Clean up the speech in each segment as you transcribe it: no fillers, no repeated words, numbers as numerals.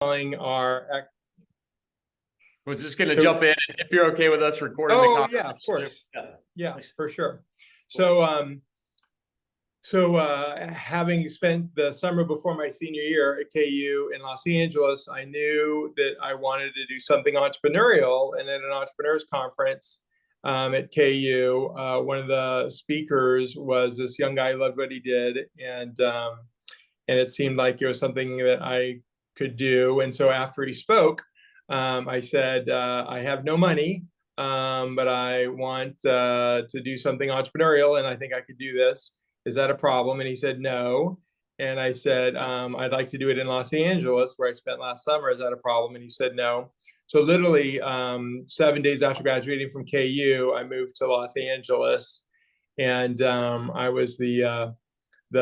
our. We're just going to jump in if you're okay with us recording the conversation. Yeah, of course. Yeah, for sure. Cool. Having spent the summer before my senior year at KU in Los Angeles, I knew that I wanted to do something entrepreneurial. And at an entrepreneurs conference at KU, one of the speakers was this young guy who loved what he did, and it seemed like it was something that I could do. And so after he spoke, I said, I have no money, but I want to do something entrepreneurial, and I think I could do this. Is that a problem? And he said, no. And I said, I'd like to do it in Los Angeles, where I spent last summer. Is that a problem? And he said, no. So literally 7 days after graduating from KU, I moved to Los Angeles, and I was the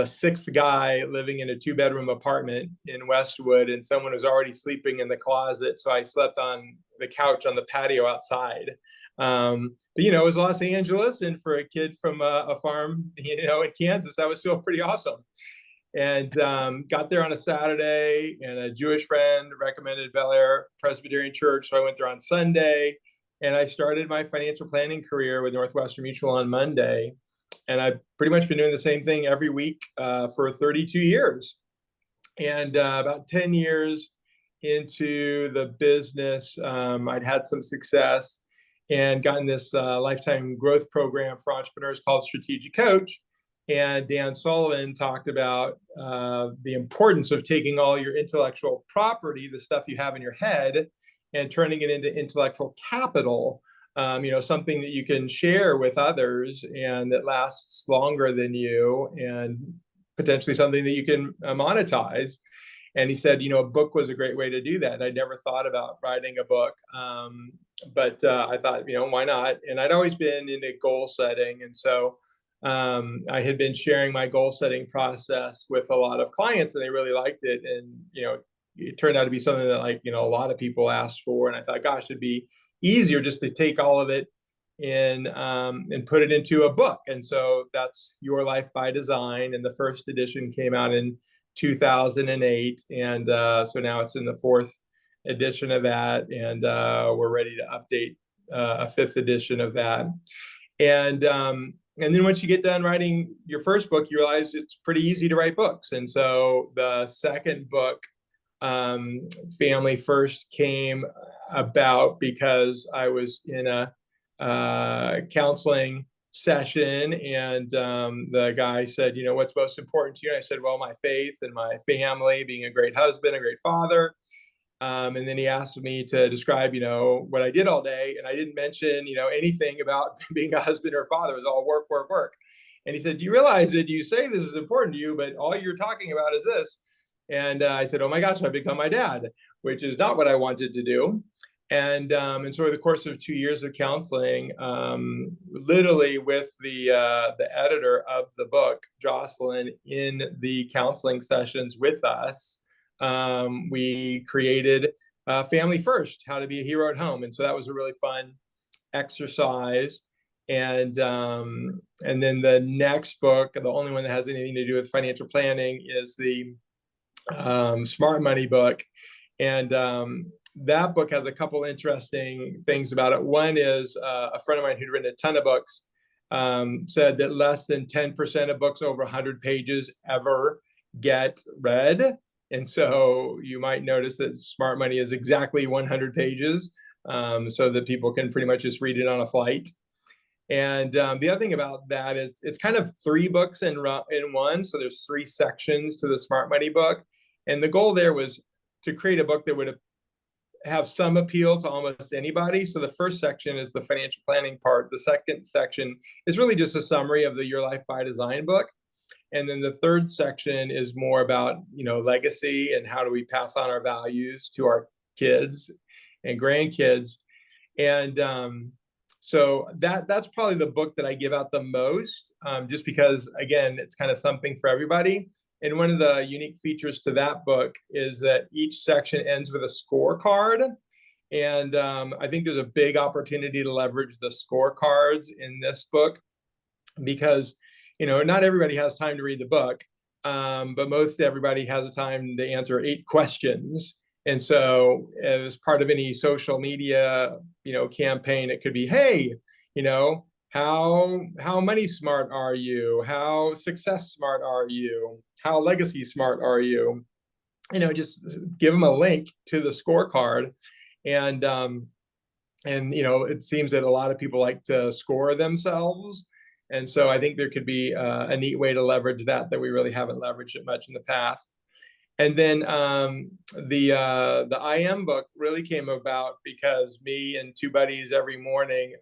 sixth guy living in a 2-bedroom apartment in Westwood, and someone was already sleeping in the closet. So I slept on the couch on the patio outside. But, it was Los Angeles, and for a kid from a farm, in Kansas, that was still pretty awesome. And got there on a Saturday, and a Jewish friend recommended Bel Air Presbyterian Church. So I went there on Sunday, and I started my financial planning career with Northwestern Mutual on Monday. And I've pretty much been doing the same thing every week for 32 years. And about 10 years into the business, I'd had some success and gotten this lifetime growth program for entrepreneurs called Strategic Coach. And Dan Sullivan talked about the importance of taking all your intellectual property, the stuff you have in your head, and turning it into intellectual capital. Something that you can share with others and that lasts longer than you, and potentially something that you can monetize. And he said, a book was a great way to do that. I'd never thought about writing a book, but I thought, why not? And I'd always been into goal setting. And so I had been sharing my goal setting process with a lot of clients, and they really liked it. And, it turned out to be something that a lot of people asked for. And I thought, gosh, it'd be easier just to take all of it and put it into a book. And so that's Your Life by Design. And the first edition came out in 2008. And so now it's in the 4th edition of that. And we're ready to update a 5th edition of that. And then once you get done writing your first book, you realize it's pretty easy to write books. And so the second book, Family First, came about because I was in a counseling session, and the guy said, what's most important to you? And I said, well, my faith and my family, being a great husband, a great father. And then he asked me to describe, what I did all day. And I didn't mention, anything about being a husband or father. It was all work, work, work. And he said, do you realize that you say this is important to you, but all you're talking about is this? And I said, oh my gosh, I've become my dad, which is not what I wanted to do. And so over the course of 2 years of counseling, literally with the editor of the book, Jocelyn, in the counseling sessions with us, we created Family First, How to Be a Hero at Home. And so that was a really fun exercise. And then the next book, the only one that has anything to do with financial planning, is the Smart Money book. And that book has a couple interesting things about it. One is a friend of mine who'd written a ton of books said that less than 10% of books over 100 pages ever get read. And so you might notice that Smart Money is exactly 100 pages, so that people can pretty much just read it on a flight. And the other thing about that is it's kind of 3 books in one. So there's 3 sections to the Smart Money book. And the goal there was to create a book that would have some appeal to almost anybody. So the first section is the financial planning part. The second section is really just a summary of the Your Life by Design book. And then the third section is more about, legacy and how do we pass on our values to our kids and grandkids. And so that's probably the book that I give out the most, just because, again, it's kind of something for everybody. And one of the unique features to that book is that each section ends with a scorecard. And I think there's a big opportunity to leverage the scorecards in this book because, not everybody has time to read the book, but most everybody has a time to answer 8 questions. And so as part of any social media, campaign, it could be, hey, how money smart are you? How success smart are you? How legacy smart are you? Just give them a link to the scorecard. And it seems that a lot of people like to score themselves. And so I think there could be a neat way to leverage that we really haven't leveraged it much in the past. And then the IM book really came about because me and two buddies every morning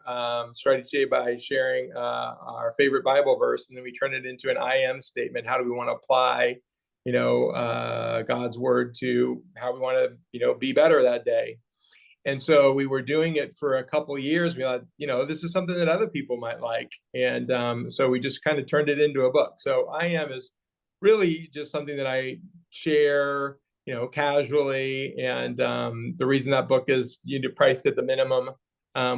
started today by sharing our favorite Bible verse, and then we turn it into an IM statement. How do we want to apply, God's word to how we want to, be better that day? And so we were doing it for a couple of years. We thought, this is something that other people might like. And so we just kind of turned it into a book. So IM is really just something that I share, casually. And the reason that book is priced at the minimum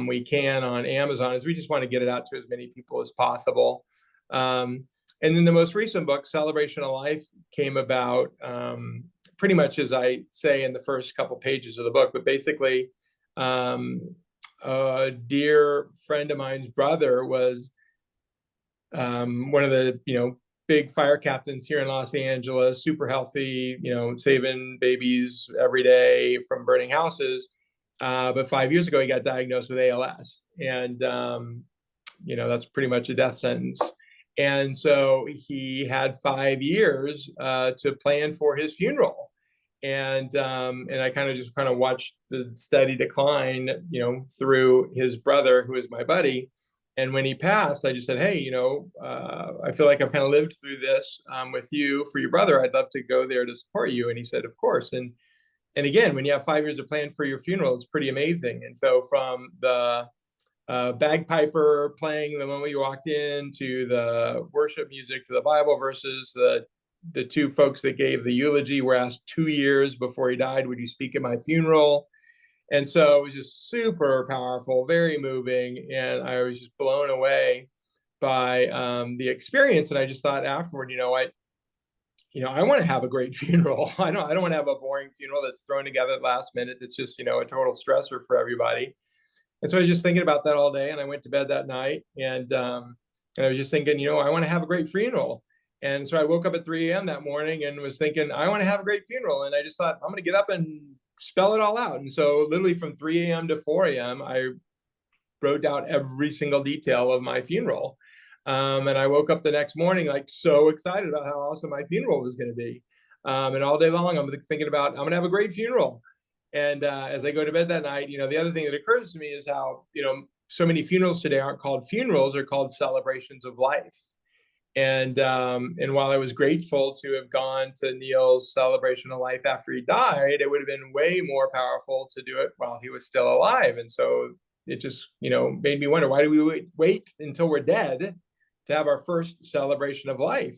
we can on Amazon is we just want to get it out to as many people as possible. And then the most recent book, Celebration of Life, came about pretty much as I say in the first couple pages of the book, but basically a dear friend of mine's brother was one of the, big fire captains here in Los Angeles, super healthy, saving babies every day from burning houses. But 5 years ago, he got diagnosed with ALS. And, that's pretty much a death sentence. And so he had 5 years to plan for his funeral. And I kind of watched the steady decline, through his brother, who is my buddy. And when he passed, I just said, hey, I feel like I've kind of lived through this with you for your brother. I'd love to go there to support you. And he said, of course. And again, when you have 5 years to plan for your funeral, it's pretty amazing. And so from the bagpiper playing the moment you walked in, to the worship music, to the Bible verses, the two folks that gave the eulogy were asked 2 years before he died, would you speak at my funeral? And so it was just super powerful, very moving. And I was just blown away by the experience. And I just thought afterward, I want to have a great funeral. I don't want to have a boring funeral that's thrown together at last minute. That's just, a total stressor for everybody. And so I was just thinking about that all day, and I went to bed that night, and I was just thinking, I want to have a great funeral. And so I woke up at 3 a.m. that morning and was thinking, I want to have a great funeral. And I just thought, I'm going to get up and spell it all out. And so literally from 3 a.m. to 4 a.m., I wrote down every single detail of my funeral. And I woke up the next morning, like, so excited about how awesome my funeral was going to be. And all day long, I'm thinking about, I'm going to have a great funeral. And as I go to bed that night, the other thing that occurs to me is how, so many funerals today aren't called funerals, they're called celebrations of life. And while I was grateful to have gone to Neil's celebration of life after he died, it would have been way more powerful to do it while he was still alive. And so it just, made me wonder, why do we wait until we're dead to have our first celebration of life?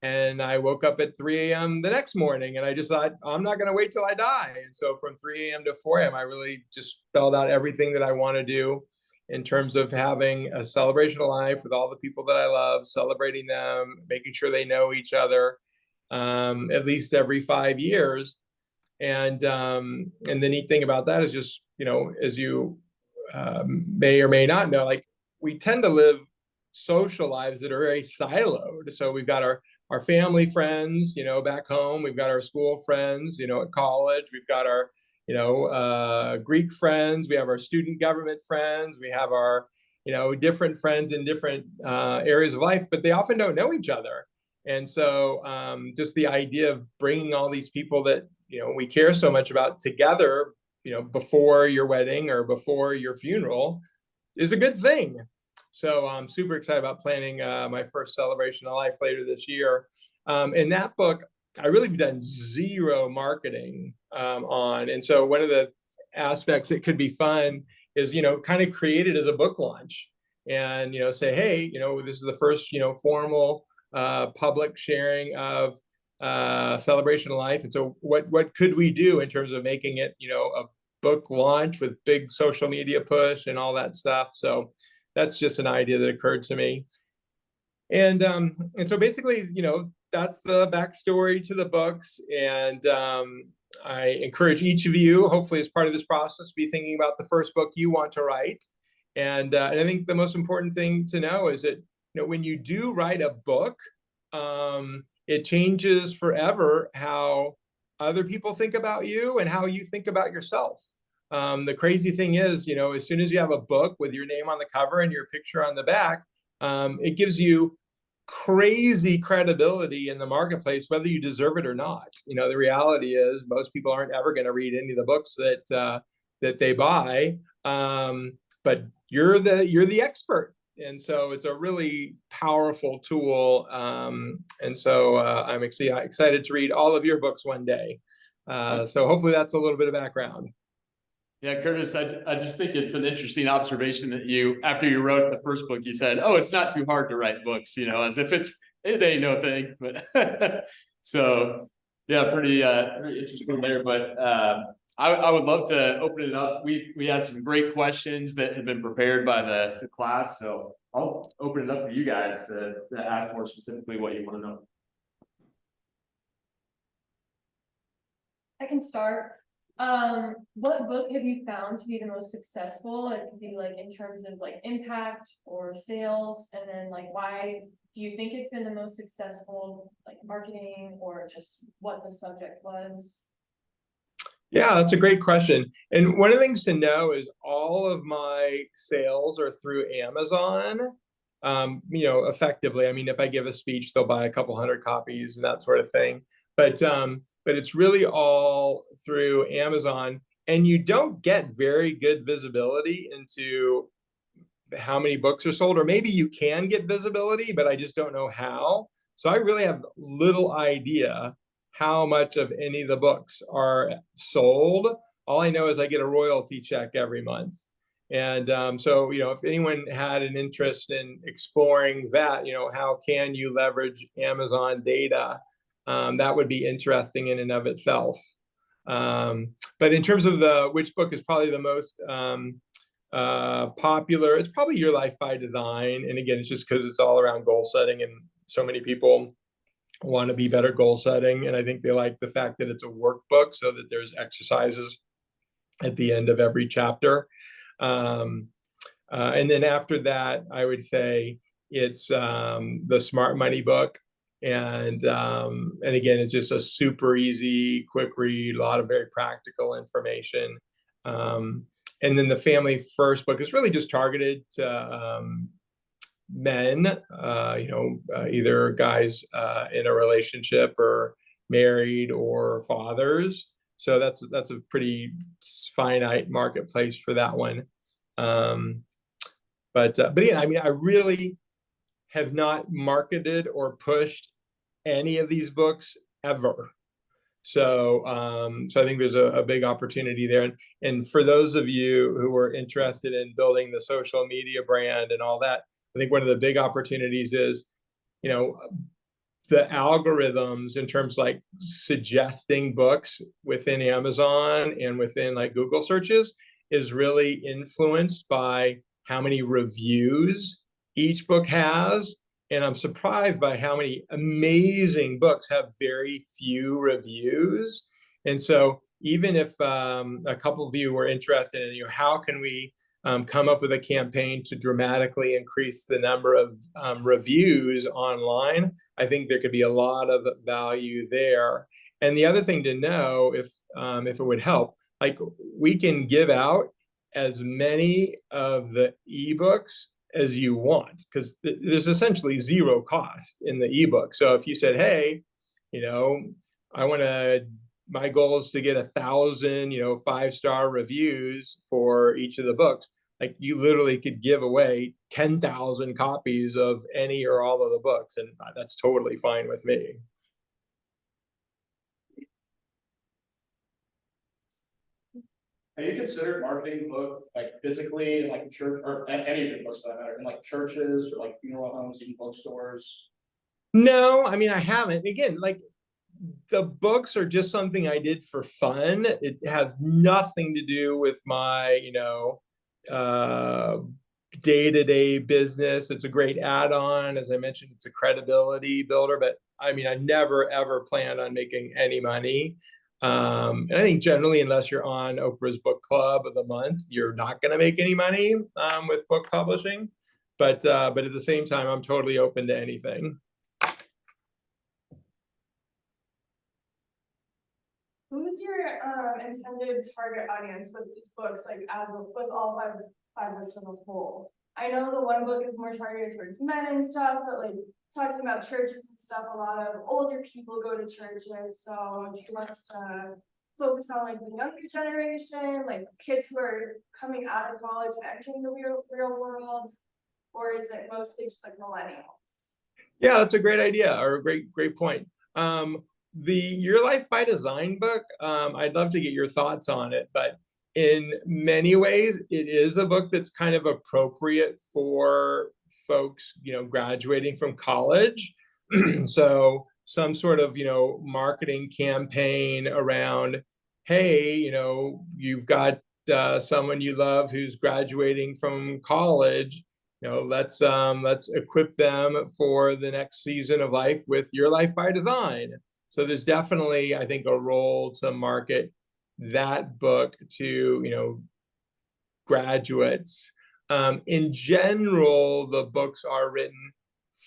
And I woke up at 3 a.m. the next morning, and I just thought, I'm not going to wait till I die. And so from 3 a.m. to 4 a.m., I really just spelled out everything that I want to do in terms of having a celebration of life with all the people that I love, celebrating them, making sure they know each other, at least every 5 years. And the neat thing about that is just, as you may or may not know, like, we tend to live social lives that are very siloed. So we've got our family friends, back home. We've got our school friends, at college. We've got our, Greek friends. We have our student government friends. We have our, different friends in different areas of life, but they often don't know each other. And so just the idea of bringing all these people that, we care so much about together, before your wedding or before your funeral is a good thing. So I'm super excited about planning my first celebration of life later this year. In that book, I really have done zero marketing on. And so one of the aspects that could be fun is, kind of create it as a book launch and, say, hey, this is the first, formal public sharing of celebration of life. And so what could we do in terms of making it, a book launch with big social media push and all that stuff? So that's just an idea that occurred to me. And so basically, that's the backstory to the books. And I encourage each of you, hopefully as part of this process, be thinking about the first book you want to write. And I think the most important thing to know is that, when you do write a book, it changes forever how other people think about you and how you think about yourself. The crazy thing is, as soon as you have a book with your name on the cover and your picture on the back, it gives you crazy credibility in the marketplace, whether you deserve it or not. The reality is most people aren't ever going to read any of the books that they buy, but you're the expert. And so it's a really powerful tool. And so I'm excited to read all of your books one day. So hopefully that's a little bit of background. Yeah, Curtis, I just think it's an interesting observation that after you wrote the first book, you said, "Oh, it's not too hard to write books," as if it ain't no thing. But so yeah, pretty interesting there. But I would love to open it up. We had some great questions that have been prepared by the class, so I'll open it up for you guys to ask more specifically what you want to know. I can start. What book have you found to be the most successful? It could be like in terms of like impact or sales, and then like why do you think it's been the most successful, like marketing or just what the subject was? Yeah, that's a great question. And one of the things to know is all of my sales are through Amazon. Effectively, I mean, if I give a speech, they'll buy a couple hundred copies and that sort of thing. But it's really all through Amazon, and you don't get very good visibility into how many books are sold, or maybe you can get visibility, but I just don't know how. So I really have little idea how much of any of the books are sold. All I know is I get a royalty check every month. And so, if anyone had an interest in exploring that, how can you leverage Amazon data? That would be interesting in and of itself. But in terms of which book is probably the most popular, it's probably Your Life by Design. And again, it's just because it's all around goal setting, and so many people want to be better goal setting. And I think they like the fact that it's a workbook, so that there's exercises at the end of every chapter. And then after that, I would say it's the Smart Money book. And again, it's just a super easy, quick read, a lot of very practical information. And then the Family First book is really just targeted to men, either guys in a relationship or married or fathers. So that's a pretty finite marketplace for that one. But yeah, I mean, I really have not marketed or pushed any of these books ever. So I think there's a big opportunity there. And for those of you who are interested in building the social media brand and all that, I think one of the big opportunities is, the algorithms in terms like suggesting books within Amazon and within like Google searches is really influenced by how many reviews each book has. And I'm surprised by how many amazing books have very few reviews. And so even if a couple of you were interested in, how can we come up with a campaign to dramatically increase the number of reviews online, I think there could be a lot of value there. And the other thing to know, if it would help, like we can give out as many of the ebooks as you want, because there's essentially zero cost in the ebook. So if you said, hey, my goal is to get 1,000, 5-star reviews for each of the books, like you literally could give away 10,000 copies of any or all of the books, and that's totally fine with me. Have you considered marketing the book like physically, like in church, or any of your books for that matter, in like churches or like funeral homes, even bookstores? No, I mean, I haven't. Again, like the books are just something I did for fun. It has nothing to do with my, day-to-day business. It's a great add-on. As I mentioned, it's a credibility builder, but I mean, I never ever planned on making any money. And I think generally, unless you're on Oprah's book club of the month, you're not going to make any money with book publishing. But at the same time, I'm totally open to anything. Who's your intended target audience with these books, like with all five books as a whole? I know the one book is more targeted towards men and stuff, but like talking about churches and stuff, a lot of older people go to churches. So do you want us to focus on like the younger generation, like kids who are coming out of college and entering the real world, or is it mostly just like millennials? Yeah, that's a great idea, or a great point. The Your Life by Design book, I'd love to get your thoughts on it, but in many ways, it is a book that's kind of appropriate for folks, graduating from college. So some sort of, marketing campaign around, hey, you've got someone you love who's graduating from college. Let's equip them for the next season of life with Your Life by Design. So there's definitely, I think, a role to market that book to, graduates. In general, the books are written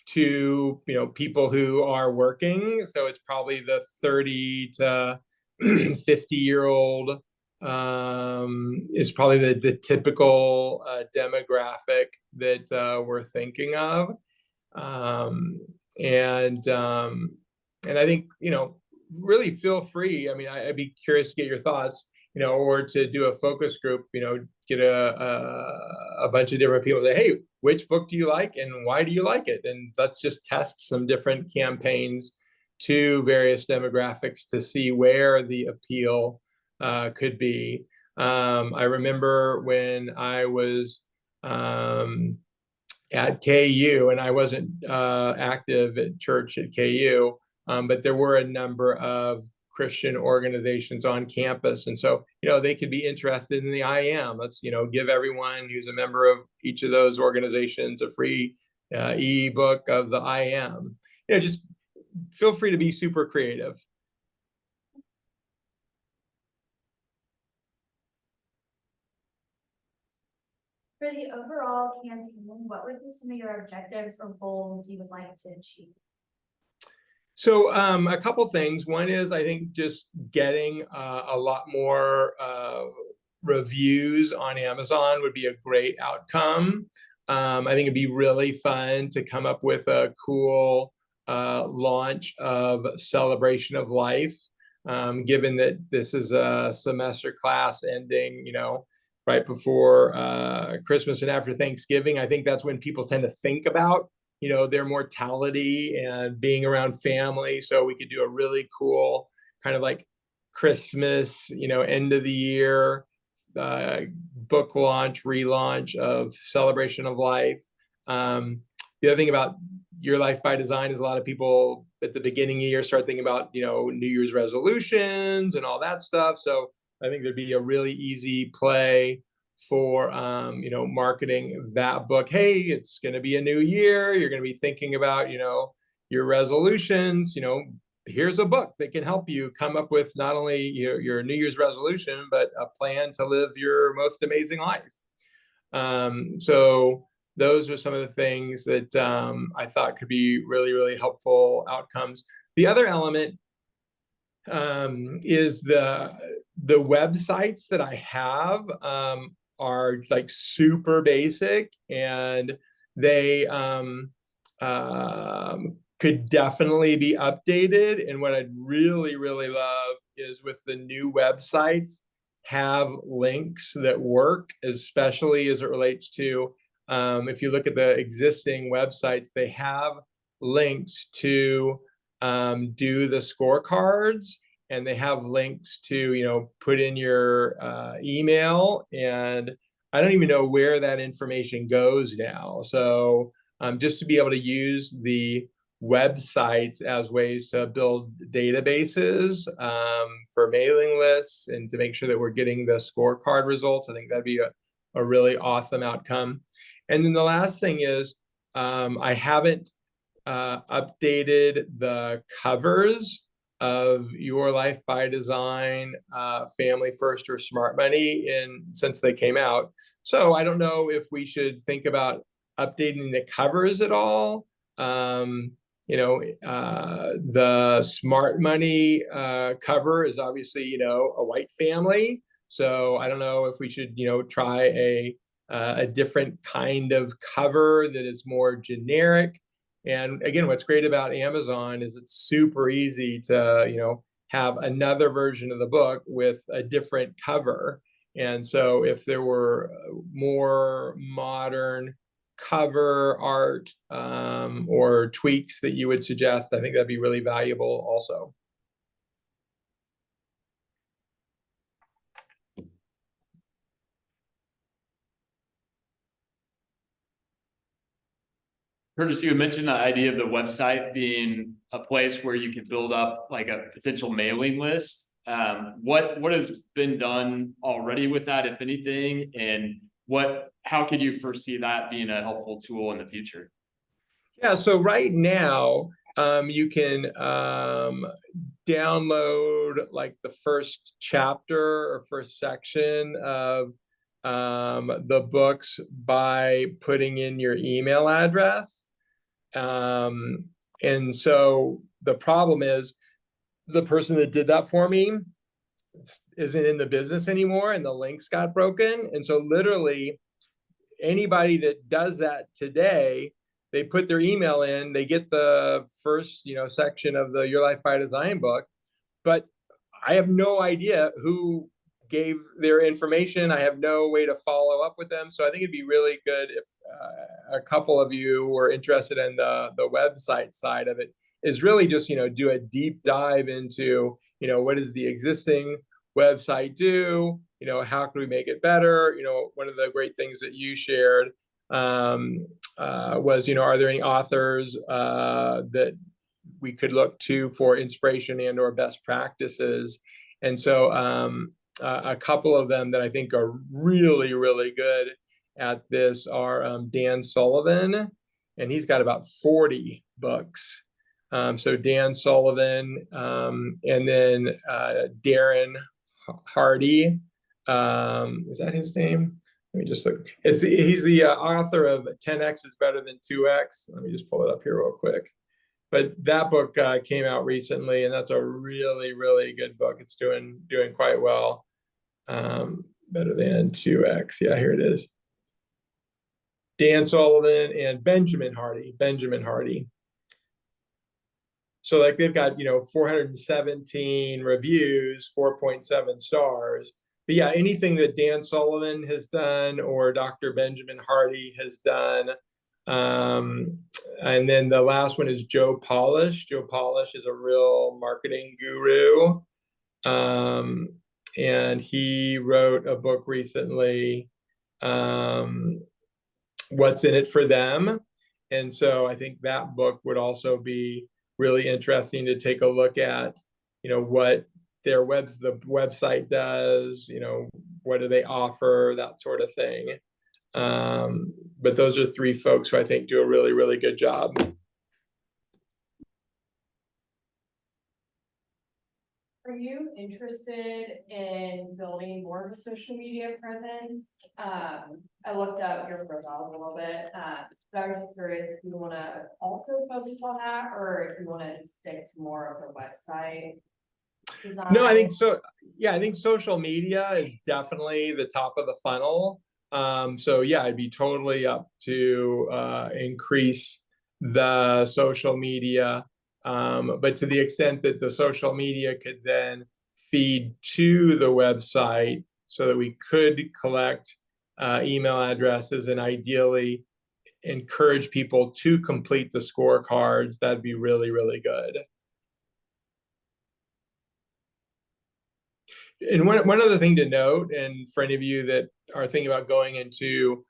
to, people who are working. So it's probably the 30 to 50-year-old is probably the typical demographic that we're thinking of. And I think, really feel free. I mean, I'd be curious to get your thoughts, or to do a focus group, get a bunch of different people, say, hey, which book do you like and why do you like it? And let's just test some different campaigns to various demographics to see where the appeal could be. I remember when I was at KU, and I wasn't active at church at KU, but there were a number of Christian organizations on campus. And so, they could be interested in the IM. Let's, give everyone who's a member of each of those organizations a free ebook of the IM. Just feel free to be super creative. For the overall campaign, what would be some of your objectives or goals you would like to achieve? So a couple things. One is, I think, just getting a lot more reviews on Amazon would be a great outcome. I think it'd be really fun to come up with a cool launch of Celebration of Life, given that this is a semester class ending, right before Christmas and after Thanksgiving. I think that's when people tend to think about their mortality and being around family. So we could do a really cool kind of like Christmas, end of the year book launch, relaunch of Celebration of Life. The other thing about Your Life by Design is a lot of people at the beginning of the year start thinking about, New Year's resolutions and all that stuff. So I think there'd be a really easy play for marketing that book. Hey, it's going to be a new year. You're going to be thinking about your resolutions. Here's a book that can help you come up with not only your New Year's resolution, but a plan to live your most amazing life. So those are some of the things that I thought could be really, really helpful outcomes. The other element is the websites that I have are like super basic, and they could definitely be updated. And what I'd really, really love is with the new websites, have links that work, especially as it relates to, if you look at the existing websites, they have links to do the scorecards, and they have links to, put in your email. And I don't even know where that information goes now. So just to be able to use the websites as ways to build databases for mailing lists and to make sure that we're getting the scorecard results, I think that'd be a really awesome outcome. And then the last thing is, I haven't updated the covers of Your Life by Design, Family First, or Smart Money since they came out. So I don't know if we should think about updating the covers at all. The Smart Money cover is obviously, a white family. So I don't know if we should, try a different kind of cover that is more generic. And again, what's great about Amazon is it's super easy to, have another version of the book with a different cover. And so if there were more modern cover art or tweaks that you would suggest, I think that'd be really valuable also. Curtis, you had mentioned the idea of the website being a place where you could build up like a potential mailing list. What has been done already with that, if anything, and how could you foresee that being a helpful tool in the future? Yeah, so right now, you can download like the first chapter or first section of the books by putting in your email address. And so the problem is the person that did that for me isn't in the business anymore, and the links got broken. And so literally anybody that does that today, they put their email in, they get the first, section of the Your Life by Design book, but I have no idea who gave their information. I have no way to follow up with them. So I think it'd be really good if a couple of you were interested in the website side of it, is really just, do a deep dive into, what does the existing website do? How can we make it better? One of the great things that you shared was, are there any authors that we could look to for inspiration and or best practices? And so a couple of them that I think are really, really good at this are Dan Sullivan, and he's got about 40 books. So Dan Sullivan, and then Darren Hardy, is that his name? Let me just look. He's the author of 10X is Better Than 2X. Let me just pull it up here real quick. But that book came out recently, and that's a really, really good book. It's doing quite well. Better Than 2X. Yeah, here it is. Dan Sullivan and Benjamin Hardy. So like they've got, 417 reviews, 4.7 stars. But yeah, anything that Dan Sullivan has done or Dr. Benjamin Hardy has done. And then the last one is Joe Polish. Joe Polish is a real marketing guru. And he wrote a book recently, What's in It for Them. And so I think that book would also be really interesting to take a look at, what the website does, what do they offer, that sort of thing. But those are three folks who I think do a really, really good job. Are you interested in building more of a social media presence? I looked up your profiles a little bit, but I was just curious if you want to also focus on that, or if you want to stick to more of the website design. No, I think so. Yeah, I think social media is definitely the top of the funnel. So yeah, I'd be totally up to increase the social media. But to the extent that the social media could then feed to the website so that we could collect email addresses and ideally encourage people to complete the scorecards, that'd be really, really good. And one other thing to note, and for any of you that are thinking about going into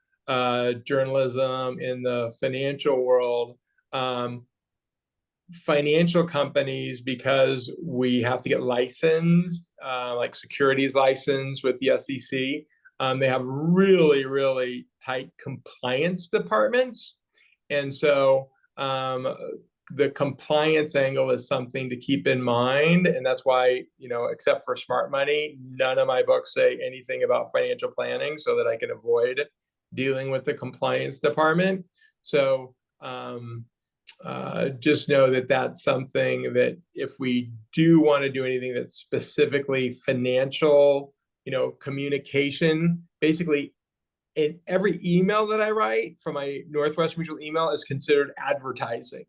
journalism in the financial world, financial companies, because we have to get licensed, like securities license with the SEC, they have really, really tight compliance departments. And so the compliance angle is something to keep in mind. And that's why, except for Smart Money, none of my books say anything about financial planning so that I can avoid dealing with the compliance department. So just know that that's something that if we do want to do anything that's specifically financial, communication, basically in every email that I write from my Northwest Mutual email is considered advertising.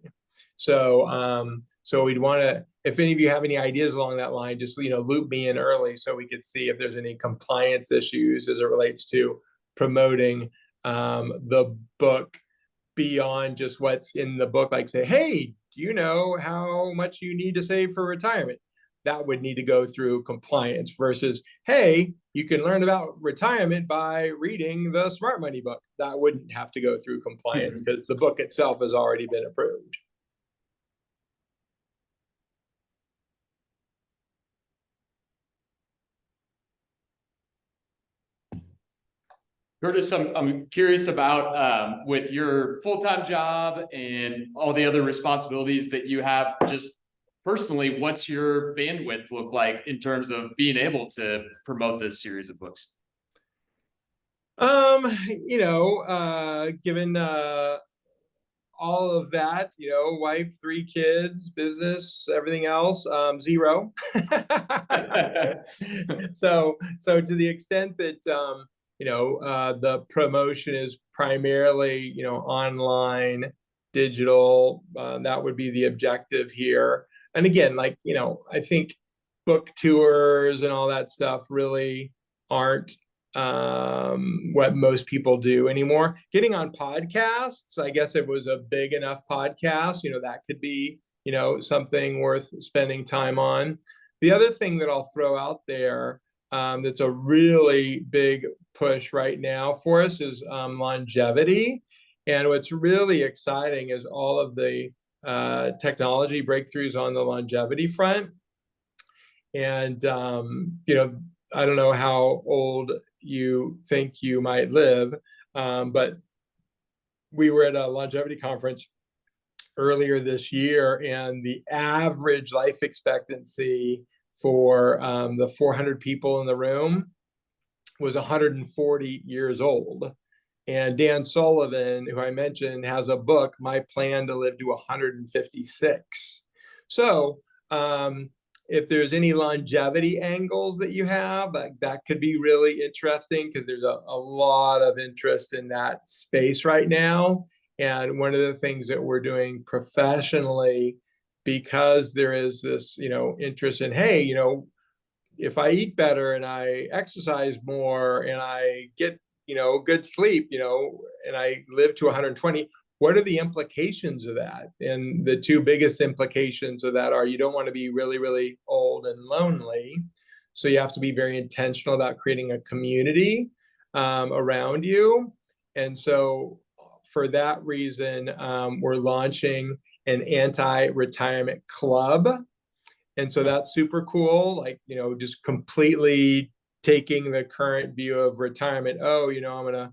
So, so we'd want to, if any of you have any ideas along that line, just, loop me in early so we could see if there's any compliance issues as it relates to promoting the book beyond just what's in the book, like say, hey, do you know how much you need to save for retirement? That would need to go through compliance versus, hey, you can learn about retirement by reading the Smart Money book. That wouldn't have to go through compliance because the book itself has already been approved. Curtis, I'm curious about with your full-time job and all the other responsibilities that you have, just personally, what's your bandwidth look like in terms of being able to promote this series of books? Given all of that, wife, 3 kids, business, everything else, 0. So to the extent that the promotion is primarily, online, digital, that would be the objective here. And again, I think book tours and all that stuff really aren't what most people do anymore. Getting on podcasts, I guess it was a big enough podcast, that could be, something worth spending time on. The other thing that I'll throw out there that's a really big push right now for us is longevity. And what's really exciting is all of the technology breakthroughs on the longevity front. And, I don't know how old you think you might live, but we were at a longevity conference earlier this year, and the average life expectancy for the 400 people in the room was 140 years old. And Dan Sullivan, who I mentioned, has a book, My Plan to Live to 156. So if there's any longevity angles that you have, that could be really interesting because there's a lot of interest in that space right now. And one of the things that we're doing professionally, because there is this, interest in, hey, if I eat better and I exercise more and I get, good sleep, and I live to 120, what are the implications of that? And the 2 biggest implications of that are you don't want to be really, really old and lonely. So you have to be very intentional about creating a community around you. And so for that reason, we're launching an anti-retirement club. And so that's super cool, just completely taking the current view of retirement. Oh, I'm going to,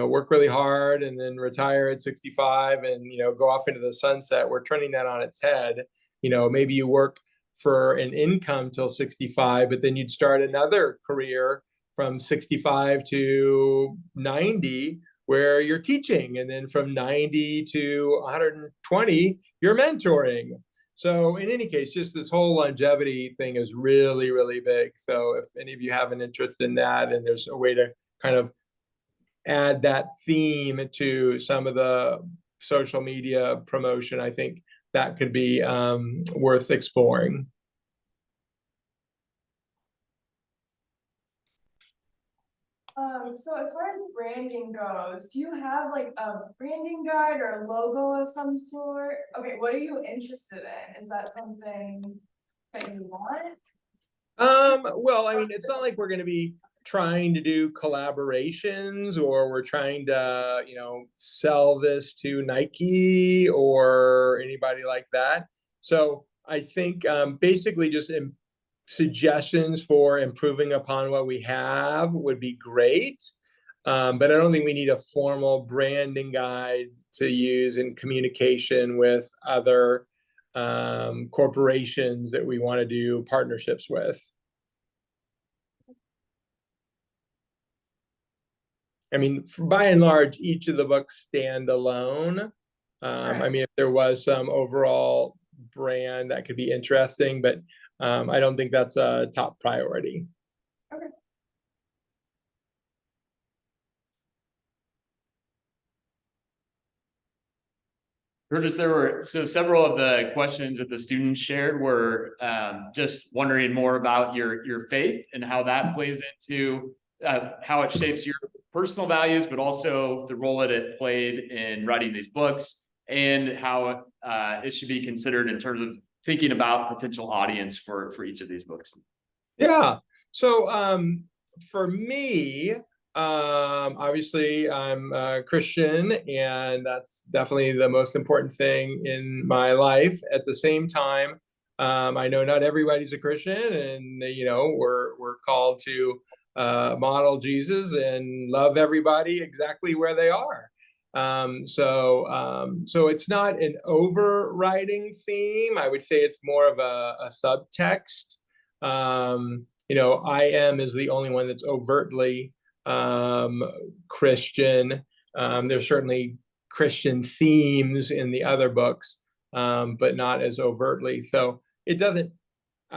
work really hard and then retire at 65 and, go off into the sunset. We're turning that on its head. Maybe you work for an income till 65, but then you'd start another career from 65 to 90 where you're teaching. And then from 90 to 120, you're mentoring. So in any case, just this whole longevity thing is really, really big. So if any of you have an interest in that and there's a way to kind of add that theme to some of the social media promotion, I think that could be worth exploring. So as far as branding goes, do you have like a branding guide or a logo of some sort? Okay, what are you interested in? Is that something that you want? Well, I mean, it's not like we're going to be trying to do collaborations or we're trying to, sell this to Nike or anybody like that. So I think basically just suggestions for improving upon what we have would be great. But I don't think we need a formal branding guide to use in communication with other corporations that we want to do partnerships with. I mean, by and large, each of the books stand alone. I mean, if there was some overall brand that could be interesting, but I don't think that's a top priority. Okay. Curtis, there were several of the questions that the students shared were just wondering more about your faith and how that plays into how it shapes your personal values, but also the role that it played in writing these books and how it should be considered in terms of thinking about potential audience for each of these books. Yeah. So for me, obviously I'm a Christian, and that's definitely the most important thing in my life. At the same time, I know not everybody's a Christian, and we're called to model Jesus and love everybody exactly where they are. So it's not an overriding theme. I would say it's more of a subtext. I am is the only one that's overtly Christian. There's certainly Christian themes in the other books, but not as overtly. So it doesn't.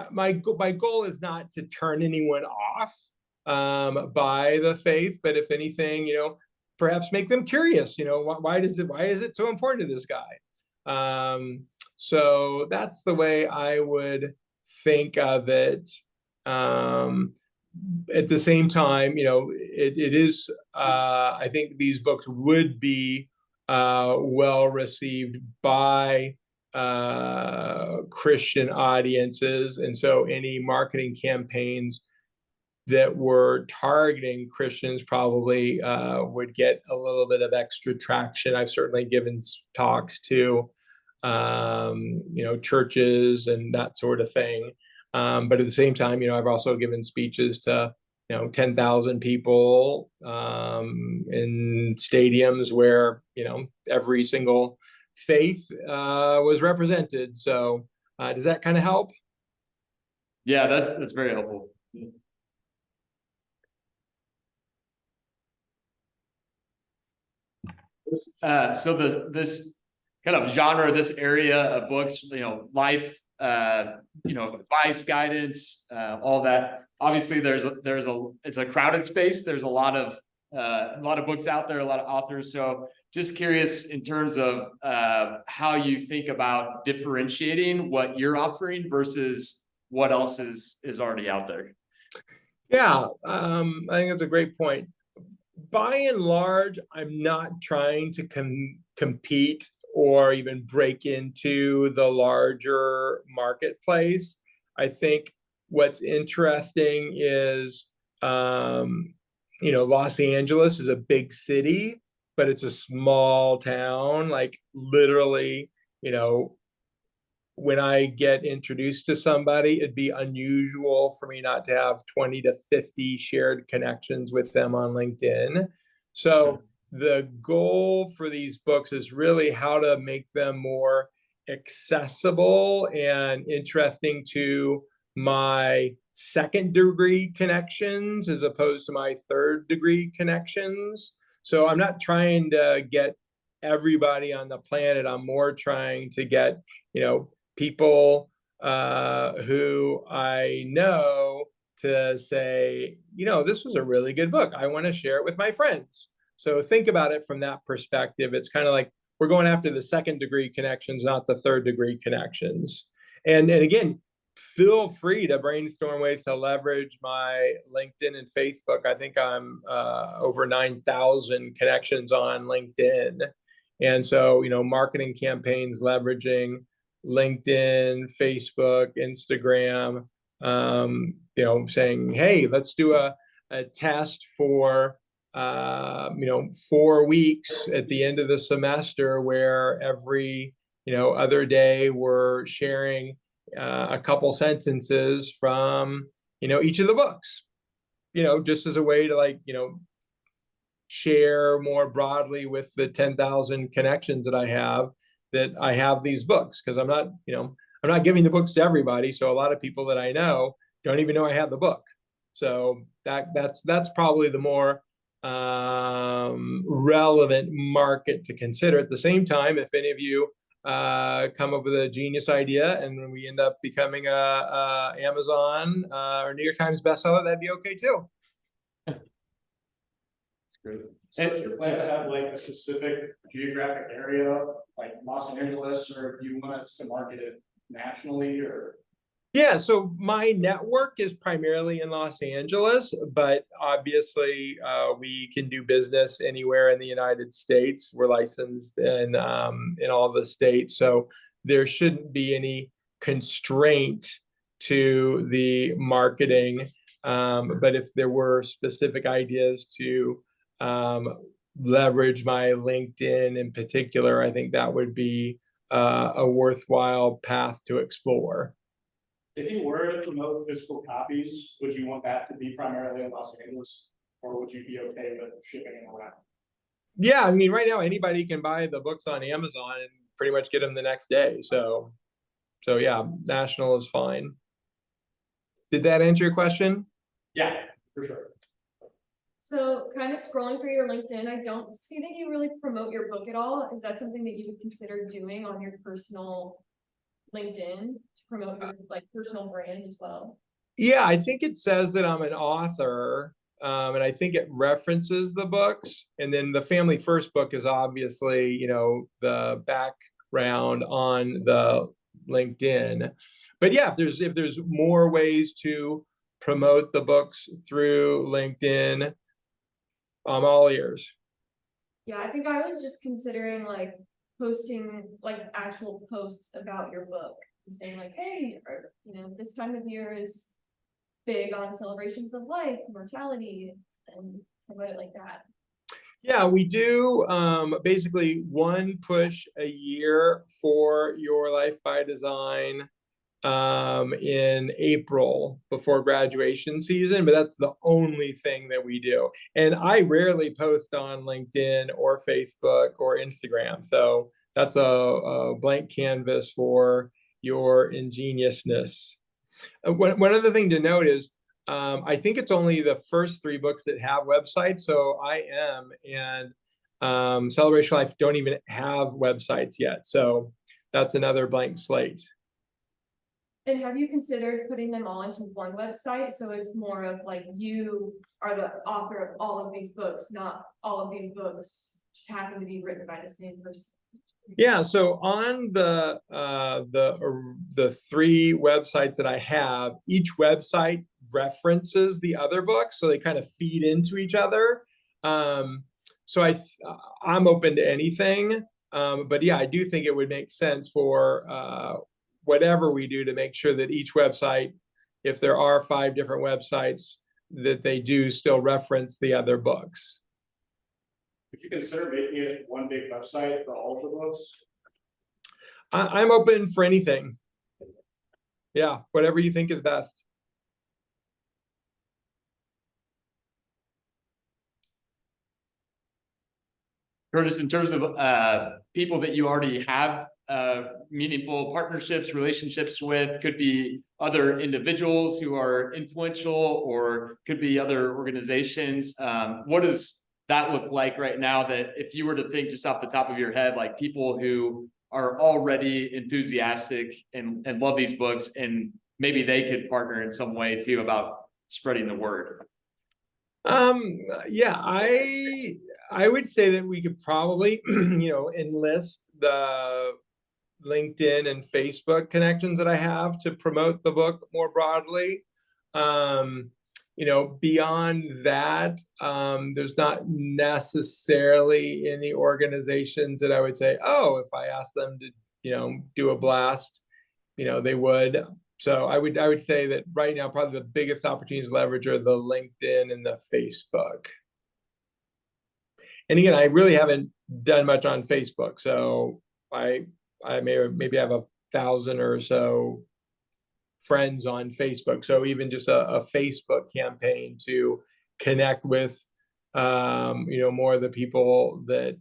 My goal is not to turn anyone off by the faith, but if anything, perhaps make them curious. Why is it so important to this guy? So that's the way I would think of it. At the same time, it is, I think these books would be well received by Christian audiences. And so any marketing campaigns that were targeting Christians probably would get a little bit of extra traction. I've certainly given talks to churches and that sort of thing. But at the same time, I've also given speeches to 10,000 people in stadiums where every single faith was represented. So does that kind of help? Yeah, that's very helpful. So this kind of genre, this area of books, life, advice, guidance, all that. Obviously, it's a crowded space. There's a lot of books out there, a lot of authors. So just curious in terms of how you think about differentiating what you're offering versus what else is already out there. Yeah, I think that's a great point. By and large, I'm not trying to compete or even break into the larger marketplace. I think what's interesting is, Los Angeles is a big city, but it's a small town. Like literally, when I get introduced to somebody, it'd be unusual for me not to have 20 to 50 shared connections with them on LinkedIn. So the goal for these books is really how to make them more accessible and interesting to my second degree connections as opposed to my third degree connections. So I'm not trying to get everybody on the planet. I'm more trying to get, people who I know to say, this was a really good book. I want to share it with my friends. So think about it from that perspective. It's kind of like we're going after the second degree connections, not the third degree connections. And again, feel free to brainstorm ways to leverage my LinkedIn and Facebook. I think I'm over 9,000 connections on LinkedIn. And so, marketing campaigns leveraging LinkedIn, Facebook, Instagram, saying, hey, let's do a test for 4 weeks at the end of the semester where every other day we're sharing a couple sentences from each of the books, just as a way to share more broadly with the 10,000 connections that I have. that I have these books, because I'm not giving the books to everybody. So a lot of people that I know don't even know I have the book. So that's probably the more relevant market to consider. At the same time, if any of you come up with a genius idea and we end up becoming a Amazon or New York Times bestseller, that'd be okay too. Great. So is your plan to have like a specific geographic area, like Los Angeles, or do you want us to market it nationally, or? Yeah, so my network is primarily in Los Angeles, but obviously we can do business anywhere in the United States. We're licensed in all the states, so there shouldn't be any constraint to the marketing. But if there were specific ideas to leverage my LinkedIn in particular, I think that would be a worthwhile path to explore. If you were to promote physical copies, would you want that to be primarily in Los Angeles, or would you be okay with shipping it around? Yeah, I mean, right now anybody can buy the books on Amazon and pretty much get them the next day. So yeah, national is fine. Did that answer your question? Yeah, for sure. So kind of scrolling through your LinkedIn, I don't see that you really promote your book at all. Is that something that you would consider doing on your personal LinkedIn to promote your like personal brand as well? Yeah, I think it says that I'm an author, and I think it references the books. And then the Family First book is obviously, the background on the LinkedIn. But yeah, if there's more ways to promote the books through LinkedIn, I'm all ears. Yeah, I think I was just considering like posting like actual posts about your book and saying like, hey, or, this time of year is big on celebrations of life, mortality, and promote it like that. Yeah, we do basically one push a year for Your Life by Design in April before graduation season, but that's the only thing that we do. And I rarely post on LinkedIn or Facebook or Instagram. So that's a blank canvas for your ingeniousness. One other thing to note is I think it's only the first 3 books that have websites. So I Am and Celebration Life don't even have websites yet. So that's another blank slate. And have you considered putting them all into one website? So it's more of like you are the author of all of these books, not all of these books just happen to be written by the same person. Yeah, so on the 3 websites that I have, each website references the other books, so they kind of feed into each other. So I'm open to anything, but yeah, I do think it would make sense for whatever we do to make sure that each website, if there are 5 different websites, that they do still reference the other books. Would you consider making it one big website for all of the books? I'm open for anything. Yeah, whatever you think is best. Curtis, in terms of people that you already have meaningful partnerships, relationships with, could be other individuals who are influential, or could be other organizations. What does that look like right now, that if you were to think just off the top of your head, like people who are already enthusiastic and love these books, and maybe they could partner in some way too about spreading the word? Yeah, I would say that we could probably, enlist the LinkedIn and Facebook connections that I have to promote the book more broadly. Beyond that, there's not necessarily any organizations that I would say, oh, if I asked them to, do a blast, they would. So I would say that right now, probably the biggest opportunities to leverage are the LinkedIn and the Facebook. And again, I really haven't done much on Facebook, so I maybe have 1,000 or so friends on Facebook. So even just a Facebook campaign to connect with more of the people that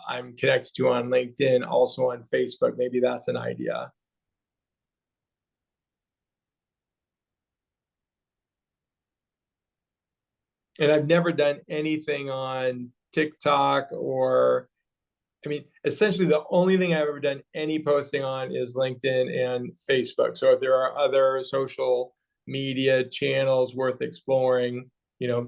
I'm connected to on LinkedIn, also on Facebook. Maybe that's an idea. And I've never done anything on TikTok essentially the only thing I've ever done any posting on is LinkedIn and Facebook. So if there are other social media channels worth exploring,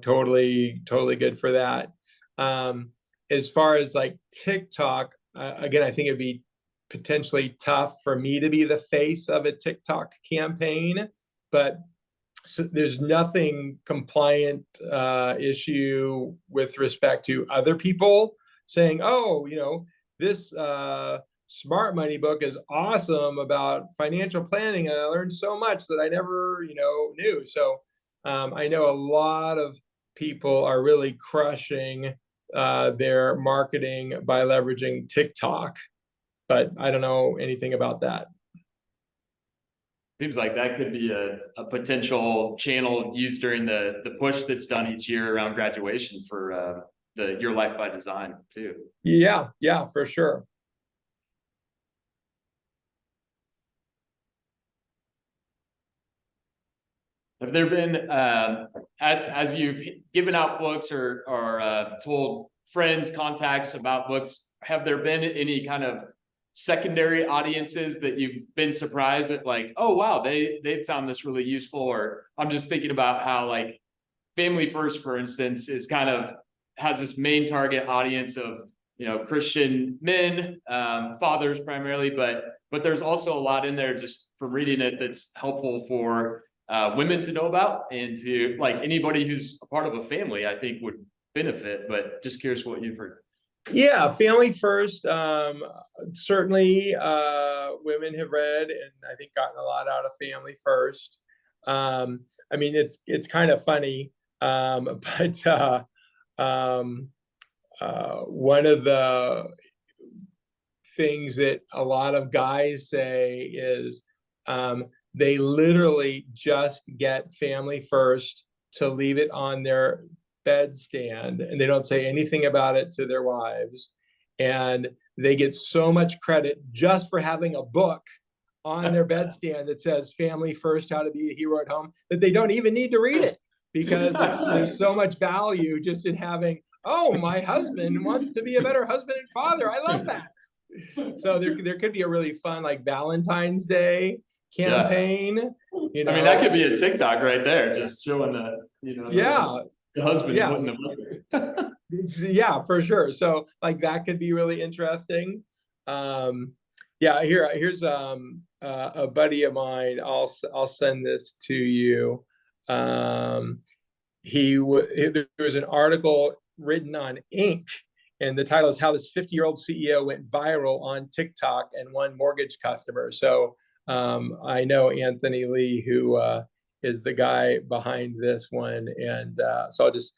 totally good for that. As far as like TikTok, again, I think it'd be potentially tough for me to be the face of a TikTok campaign, but so there's nothing compliant issue with respect to other people saying, oh, this Smart Money book is awesome about financial planning, and I learned so much that I never, knew. So I know a lot of people are really crushing their marketing by leveraging TikTok, but I don't know anything about that. Seems like that could be a potential channel used during the push that's done each year around graduation for Your Life by Design too. Yeah, for sure. Have there been, as you've given out books or told friends, contacts about books, have there been any kind of secondary audiences that you've been surprised at, like, oh wow, they found this really useful? Or I'm just thinking about how, like, Family First, for instance, is kind of has this main target audience of Christian men, fathers primarily, but there's also a lot in there just from reading it that's helpful for women to know about, and to, like, anybody who's a part of a family, I think, would benefit. But just curious what you've heard. Yeah, Family First, certainly women have read and I think gotten a lot out of Family First. It's kind of funny, but one of the things that a lot of guys say is they literally just get Family First to leave it on their bedstand, and they don't say anything about it to their wives, and they get so much credit just for having a book on their bedstand that says Family First, How to Be a Hero at Home, that they don't even need to read it, because there's so much value just in having, oh, my husband wants to be a better husband and father. I love that. So there could be a really fun, like, Valentine's Day campaign. That could be a TikTok right there, just showing the husband putting the book there. Yeah, for sure. So, like, that could be really interesting. Here's a buddy of mine. I'll send this to you. There was an article written on Inc., and the title is "How This 50-Year-Old CEO Went Viral on TikTok and Won Mortgage Customers." So I know Anthony Lee, who is the guy behind this one, and so I'll just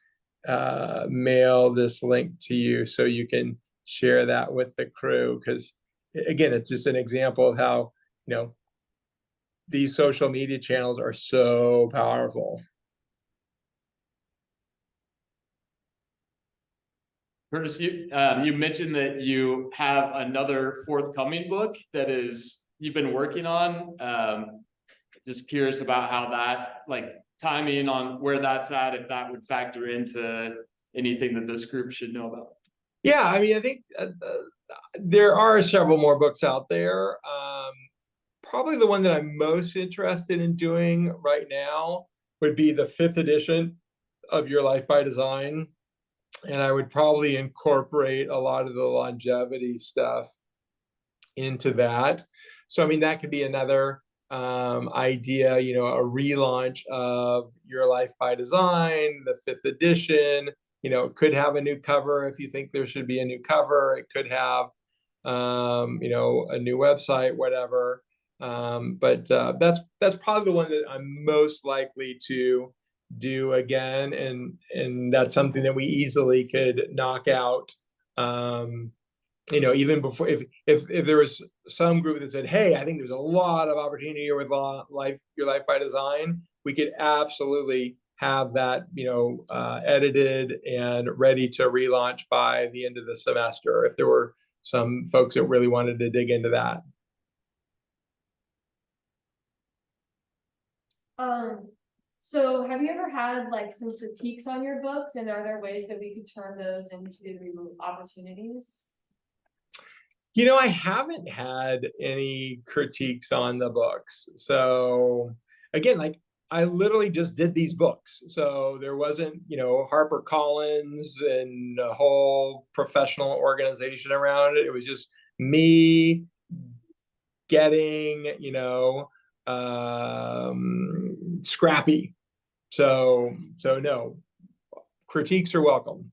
mail this link to you so you can share that with the crew, because again, it's just an example of how these social media channels are so powerful. Curtis, you mentioned that you have another forthcoming book that you've been working on. Just curious about how that, like, timing on where that's at, if that would factor into anything that this group should know about. Yeah, I think there are several more books out there. Probably the one that I'm most interested in doing right now would be the 5th edition of Your Life by Design. And I would probably incorporate a lot of the longevity stuff into that. So, that could be another idea, a relaunch of Your Life by Design, the 5th edition. It could have a new cover if you think there should be a new cover. It could have, a new website, whatever. But that's probably the one that I'm most likely to do again, and that's something that we easily could knock out. Even before, if there was some group that said, hey, I think there's a lot of opportunity here with Your Life by Design, we could absolutely have that, edited and ready to relaunch by the end of the semester, if there were some folks that really wanted to dig into that. So have you ever had like some critiques on your books, and are there ways that we could turn those into opportunities? I haven't had any critiques on the books. So again, like I literally just did these books. So there wasn't, Harper Collins and a whole professional organization around it. It was just me getting, scrappy. So no, critiques are welcome.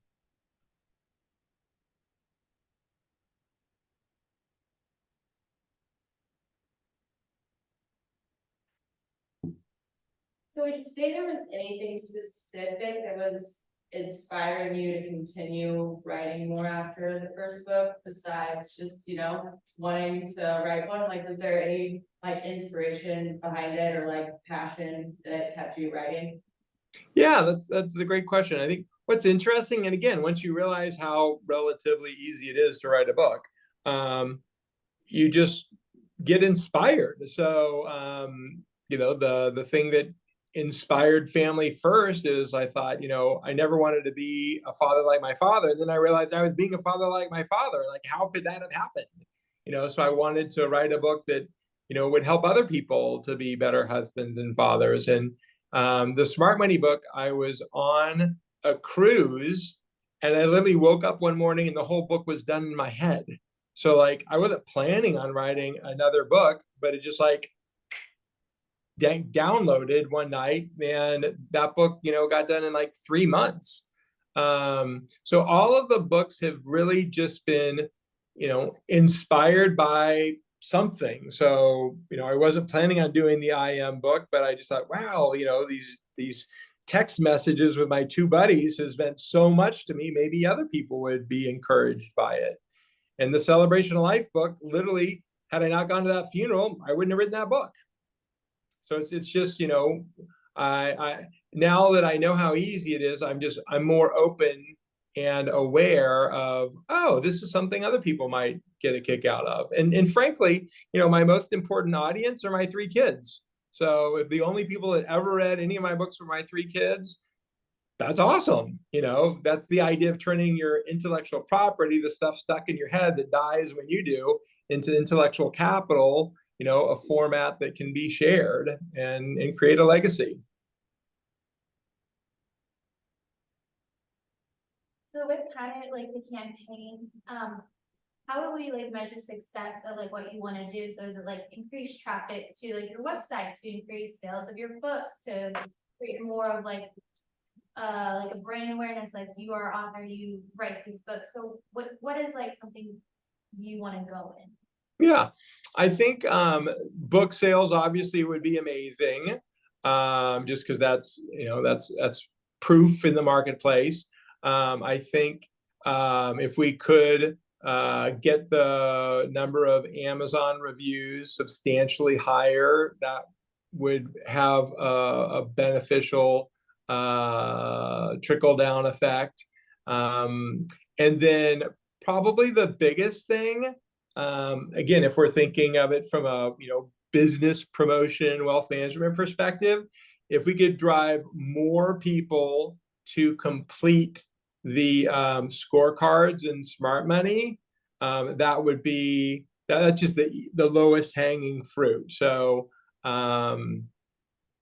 So would you say there was anything specific that was inspiring you to continue writing more after the first book, besides just, wanting to write one? Like, was there any like inspiration behind it, or like passion that kept you writing? Yeah, that's a great question. I think what's interesting, and again, once you realize how relatively easy it is to write a book, you just get inspired. So, the thing that inspired Family First is I thought, I never wanted to be a father like my father. And then I realized I was being a father like my father. Like, how could that have happened? So I wanted to write a book that, would help other people to be better husbands and fathers. And the Smart Money book, I was on a cruise and I literally woke up one morning and the whole book was done in my head. So like, I wasn't planning on writing another book, but it just like downloaded one night, and that book, got done in like 3 months. So all of the books have really just been, inspired by something. So, I wasn't planning on doing the IM book, but I just thought, wow, these text messages with my 2 buddies has meant so much to me. Maybe other people would be encouraged by it. And the Celebration of Life book, literally, had I not gone to that funeral, I wouldn't have written that book. So it's just, I now that I know how easy it is, I'm more open and aware of, oh, this is something other people might get a kick out of. And frankly, my most important audience are my 3 kids. So if the only people that ever read any of my books were my 3 kids, that's awesome. That's the idea of turning your intellectual property, the stuff stuck in your head that dies when you do, into intellectual capital, a format that can be shared and create a legacy. So with kind of like the campaign, how do we like measure success of like what you want to do? So is it like increase traffic to like your website, to increase sales of your books, to create more of like a brand awareness, like you are author, you write these books? So what is like something you want to go in? Yeah, I think book sales obviously would be amazing, just because that's that's proof in the marketplace. I think if we could get the number of Amazon reviews substantially higher, that would have a beneficial trickle down effect. And then probably the biggest thing, again, if we're thinking of it from a business promotion, wealth management perspective, if we could drive more people to complete the scorecards and Smart Money, that would be that's just the lowest hanging fruit. So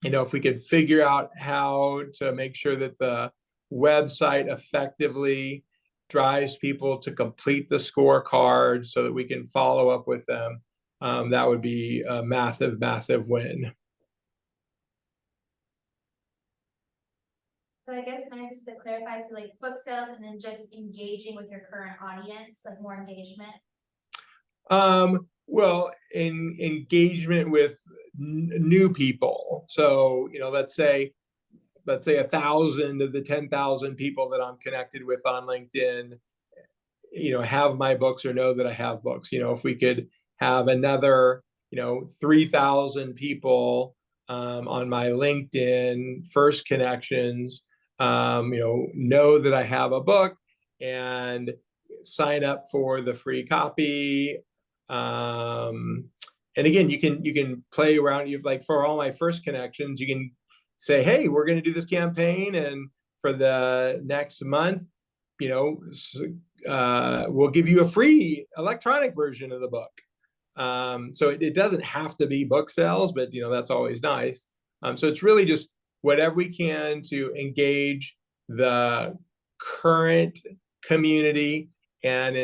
if we could figure out how to make sure that the website effectively drives people to complete the scorecard so that we can follow up with them, that would be a massive, massive win. So I guess kind of just to clarify, so like book sales and then just engaging with your current audience, like more engagement. Well, in engagement with new people. So, let's say 1,000 of the 10,000 people that I'm connected with on LinkedIn, have my books or know that I have books. If we could have another, 3,000 people on my LinkedIn first connections, know that I have a book and sign up for the free copy. And again, you can play around. You've like for all my first connections, you can say, hey, we're going to do this campaign, and for the next month, we'll give you a free electronic version of the book. So it doesn't have to be book sales, but that's always nice. So it's really just whatever we can to engage the current community and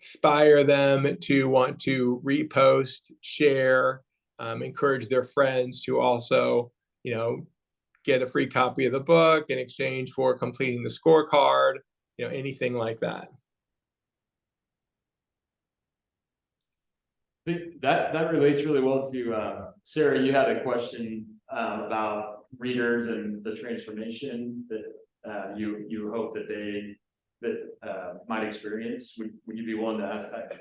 inspire them to want to repost, share, encourage their friends to also, get a free copy of the book in exchange for completing the scorecard, anything like that. I think that relates really well to Sarah. You had a question about readers and the transformation that you hope that they might experience. Would you be willing to ask that?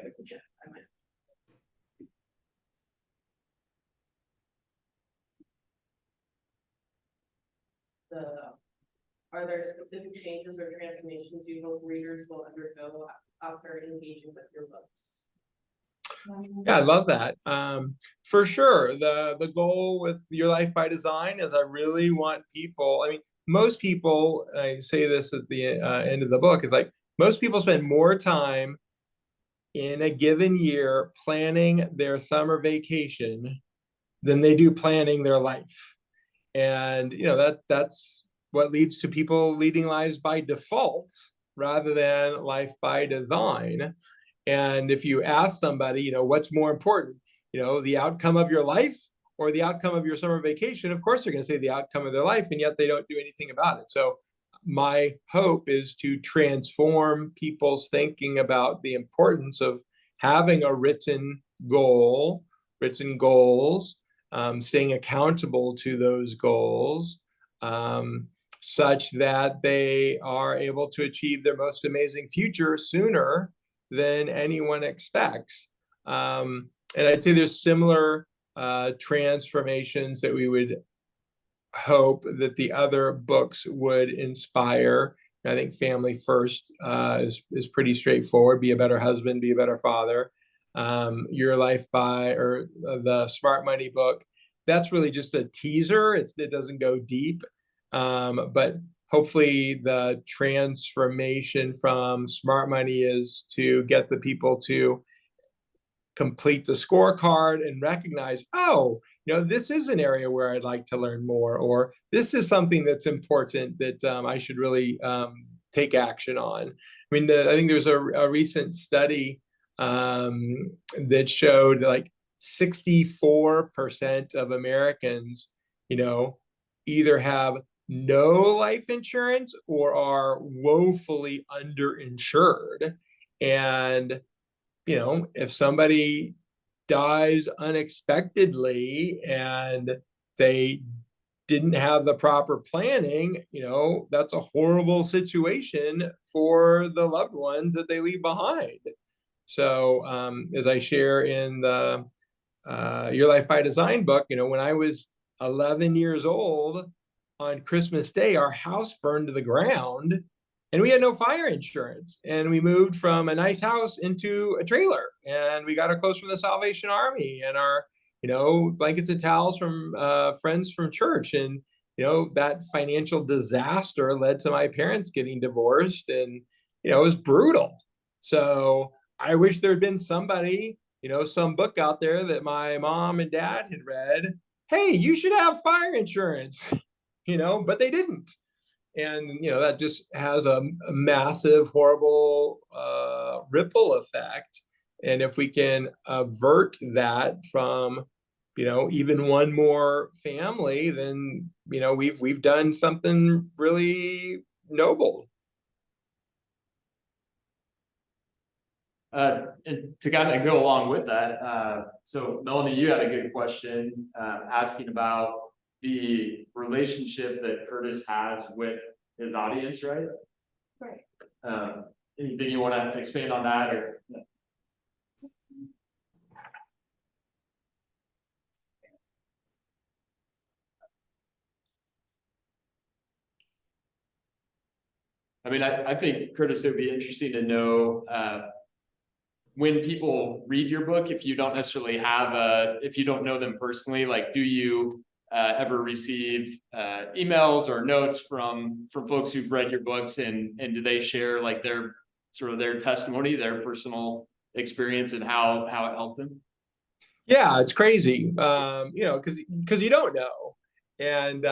Are there specific changes or transformations you hope readers will undergo after engaging with your books? Yeah, I love that. For sure. The goal with Your Life by Design is I really want people, most people, I say this at the end of the book, is like most people spend more time in a given year planning their summer vacation than they do planning their life. And that's what leads to people leading lives by default rather than life by design. And if you ask somebody, what's more important, the outcome of your life or the outcome of your summer vacation, of course they're going to say the outcome of their life, and yet they don't do anything about it. So my hope is to transform people's thinking about the importance of having a written goals, staying accountable to those goals, such that they are able to achieve their most amazing future sooner than anyone expects. And I'd say there's similar transformations that we would hope that the other books would inspire. I think family first is pretty straightforward. Be a better husband, be a better father. Your Life by, or the Smart Money book, that's really just a teaser. It doesn't go deep. But hopefully the transformation from Smart Money is to get the people to complete the scorecard and recognize, this is an area where I'd like to learn more, or this is something that's important that I should really take action on. I think there's a recent study that showed like 64% of Americans, either have no life insurance or are woefully underinsured. And if somebody dies unexpectedly and they didn't have the proper planning, that's a horrible situation for the loved ones that they leave behind. So as I share in the Your Life by Design book, when I was 11 years old, on Christmas Day, our house burned to the ground and we had no fire insurance. And we moved from a nice house into a trailer, and we got our clothes from the Salvation Army and our, blankets and towels from friends from church. And, that financial disaster led to my parents getting divorced, and, it was brutal. So I wish there'd been somebody, some book out there that my mom and dad had read. Hey, you should have fire insurance. But they didn't. And, that just has a massive, horrible ripple effect. And if we can avert that from, even one more family, then, we've done something really noble. And to kind of go along with that, so Melanie, you had a good question asking about the relationship that Curtis has with his audience, right? Right. Anything you want to expand on that, or? I mean, I think, Curtis, it would be interesting to know, when people read your book, if you don't necessarily have if you don't know them personally, like, do you ever receive emails or notes from folks who've read your books, and do they share like their sort of their testimony, their personal experience, and how it helped them? Yeah, it's crazy. You know, because you don't know. And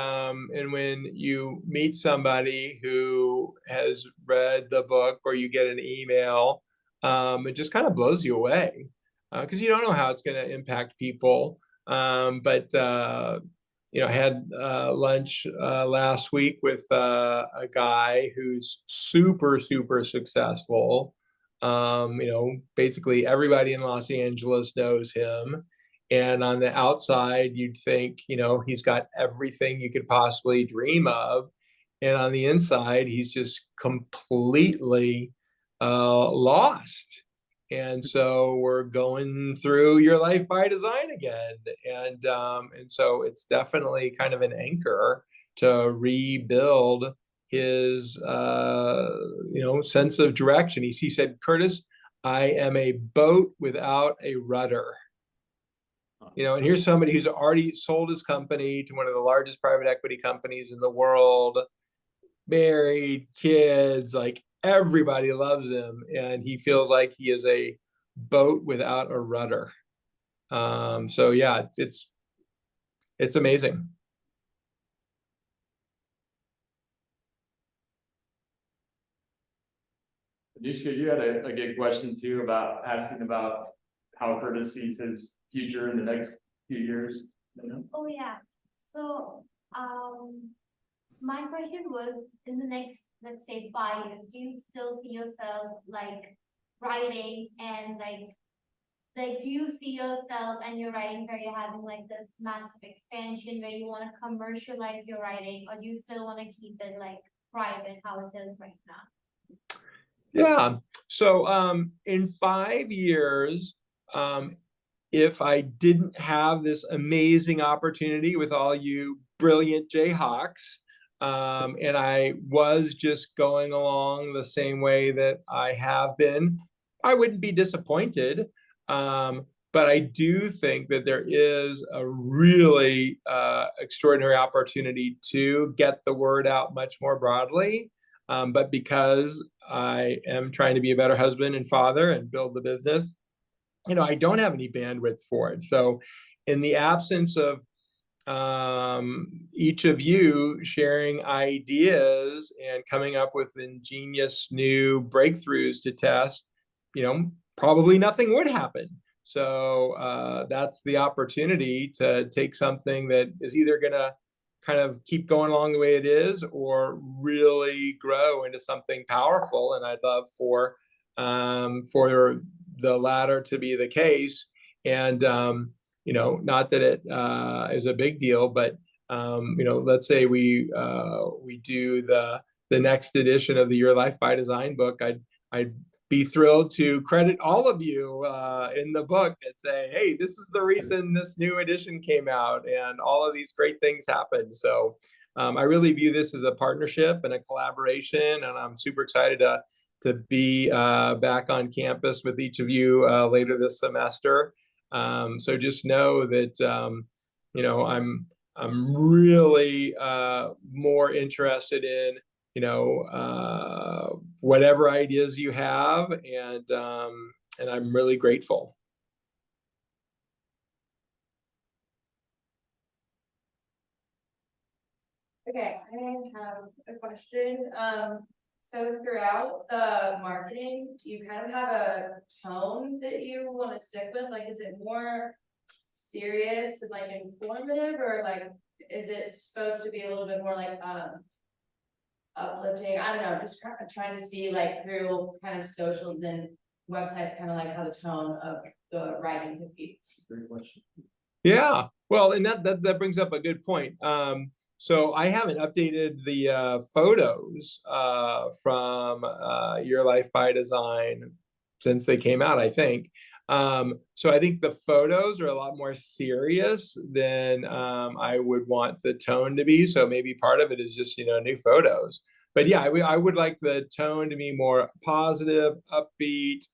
when you meet somebody who has read the book, or you get an email, it just kind of blows you away, because you don't know how it's going to impact people. But you know, I had lunch last week with a guy who's super successful. You know, basically everybody in Los Angeles knows him. And on the outside, you'd think, you know, he's got everything you could possibly dream of. And on the inside, he's just completely lost. And so we're going through Your Life by Design again. And so it's definitely kind of an anchor to rebuild his you know, sense of direction. He said, Curtis, I am a boat without a rudder. You know, and here's somebody who's already sold his company to one of the largest private equity companies in the world, married, kids, like everybody loves him, and he feels like he is a boat without a rudder. So yeah, it's amazing. Anushka, you had a good question too, about asking about how Curtis sees his future in the next few years. Oh, yeah. So, my question was, in the next, let's say, 5 years, do you still see yourself like writing, and do you see yourself and your writing career having like this massive expansion where you want to commercialize your writing, or do you still want to keep it like private, how it is right now? Yeah. So in 5 years, if I didn't have this amazing opportunity with all you brilliant Jayhawks, and I was just going along the same way that I have been, I wouldn't be disappointed. But I do think that there is a really extraordinary opportunity to get the word out much more broadly. But because I am trying to be a better husband and father and build the business, you know, I don't have any bandwidth for it. So in the absence of each of you sharing ideas and coming up with ingenious new breakthroughs to test, you know, probably nothing would happen. So that's the opportunity to take something that is either going to kind of keep going along the way it is, or really grow into something powerful. And I'd love for the latter to be the case. And you know, not that it is a big deal, but you know, let's say we do the next edition of the Your Life by Design book. I'd be thrilled to credit all of you in the book and say, hey, this is the reason this new edition came out, and all of these great things happened. So I really view this as a partnership and a collaboration, and I'm super excited to be back on campus with each of you later this semester. So just know that you know, I'm really more interested in, you know, whatever ideas you have, and I'm really grateful. Okay, I have a question. So throughout the marketing, do you kind of have a tone that you want to stick with? Like, is it more serious and like informative, or like, is it supposed to be a little bit more like uplifting? I don't know, just trying to see like through kind of socials and websites, kind of like how the tone of the writing could be. Great question. Yeah, well, and that brings up a good point. So I haven't updated the photos from Your Life by Design since they came out, I think. So I think the photos are a lot more serious than I would want the tone to be. So maybe part of it is just, you know, new photos. but yeah, I would like the tone to be more positive, upbeat,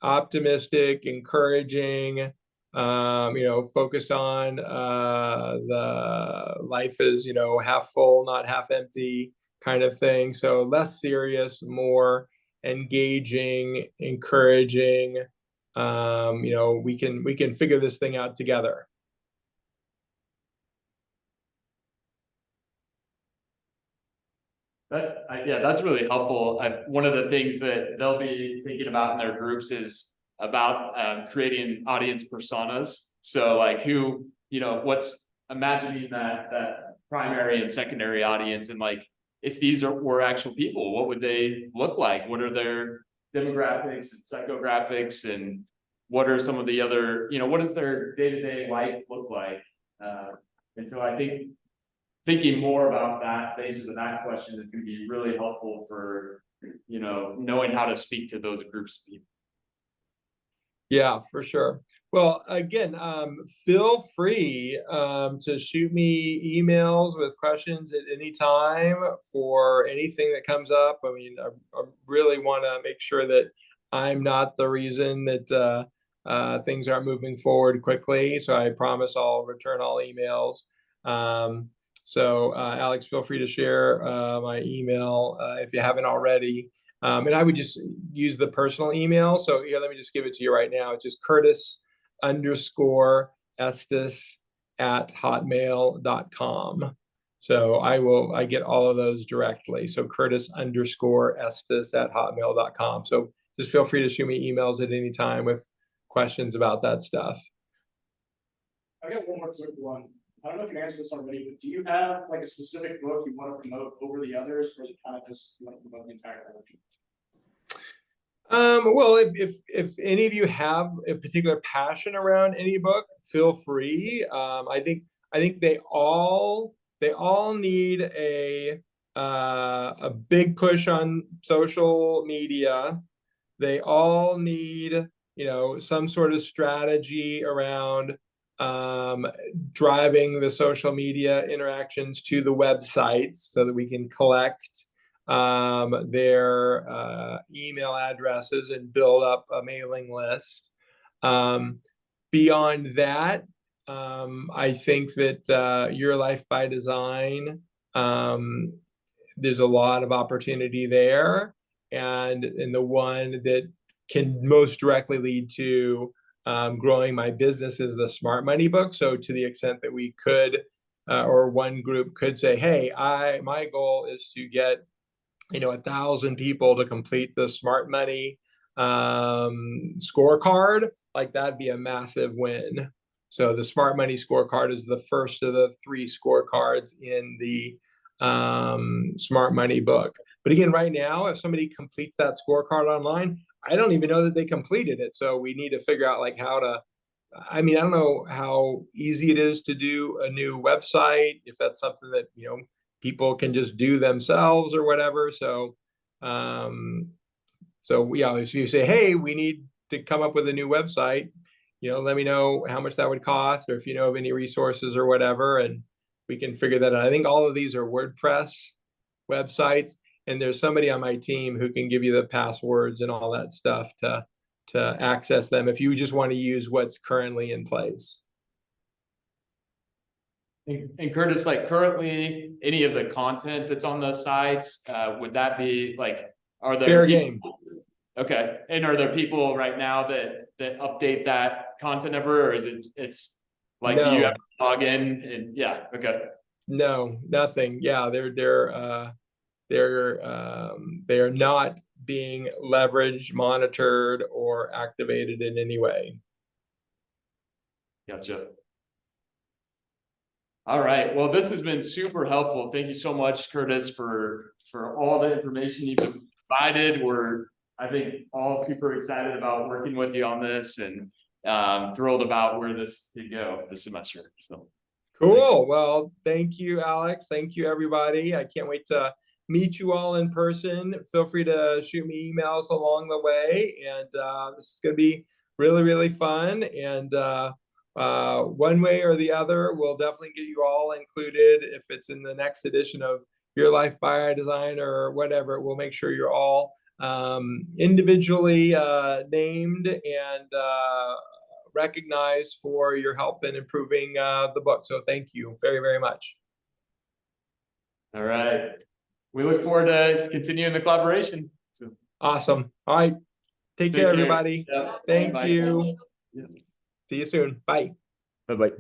optimistic, encouraging, focused on the life is, half full, not half empty kind of thing. So less serious, more engaging, encouraging. We can figure this thing out together. Yeah, that's really helpful. One of the things that they'll be thinking about in their groups is about creating audience personas. So like who, what's imagining that primary and secondary audience, and like if these were actual people, what would they look like? What are their demographics and psychographics, and what are some of the other, what does their day-to-day life look like? And so I think thinking more about that, the answer to that question is going to be really helpful for, knowing how to speak to those groups of people. Yeah, for sure. Well, again, feel free to shoot me emails with questions at any time for anything that comes up. I mean, I really want to make sure that I'm not the reason that things aren't moving forward quickly. So I promise I'll return all emails. So Alex, feel free to share my email if you haven't already. And I would just use the personal email. So here, let me just give it to you right now. It's just Curtis_Estes@hotmail.com. So I get all of those directly. So Curtis_Estes@hotmail.com. So just feel free to shoot me emails at any time with questions about that stuff. I got one more quick one. I don't know if you answered this already, but do you have like a specific book you want to promote over the others, or you kind of just want to promote the entire collection? Well, if any of you have a particular passion around any book, feel free. I think they all need a big push on social media. They all need, some sort of strategy around driving the social media interactions to the websites so that we can collect their email addresses and build up a mailing list. Beyond that, I think that Your Life by Design, there's a lot of opportunity there, and the one that can most directly lead to growing my business is the Smart Money book. So to the extent that we could, or one group could say, hey, my goal is to get 1,000 people to complete the Smart Money scorecard, like that'd be a massive win. So the Smart Money scorecard is the first of the 3 scorecards in the Smart Money book. But again, right now, if somebody completes that scorecard online, I don't even know that they completed it. So we need to figure out like how to, I don't know how easy it is to do a new website, if that's something that, people can just do themselves or whatever. So, if you say, hey, we need to come up with a new website, let me know how much that would cost, or if you know of any resources or whatever, and we can figure that out. I think all of these are WordPress websites, and there's somebody on my team who can give you the passwords and all that stuff to access them if you just want to use what's currently in place. And Curtis, like currently, any of the content that's on those sites, would that be like, are there fair game? Okay, and are there people right now that update that content ever, or is it's like, no. Do you ever log in? And yeah, okay. No, nothing. Yeah, they are not being leveraged, monitored, or activated in any way. Gotcha. All right. Well, this has been super helpful. Thank you so much, Curtis, for all the information you've provided. We're, I think, all super excited about working with you on this, and thrilled about where this could go this semester. So cool. Thanks. Well, thank you, Alex. Thank you, everybody. I can't wait to meet you all in person. Feel free to shoot me emails along the way, and this is going to be really, really fun. And one way or the other, we'll definitely get you all included if it's in the next edition of Your Life by Design or whatever. We'll make sure you're all individually named and recognized for your help in improving the book. So thank you very, very much. All right. We look forward to continuing the collaboration. So Awesome. All right. Take care, everybody. Yeah. Thank Bye. you. Yeah. See you soon. Bye. Bye-bye.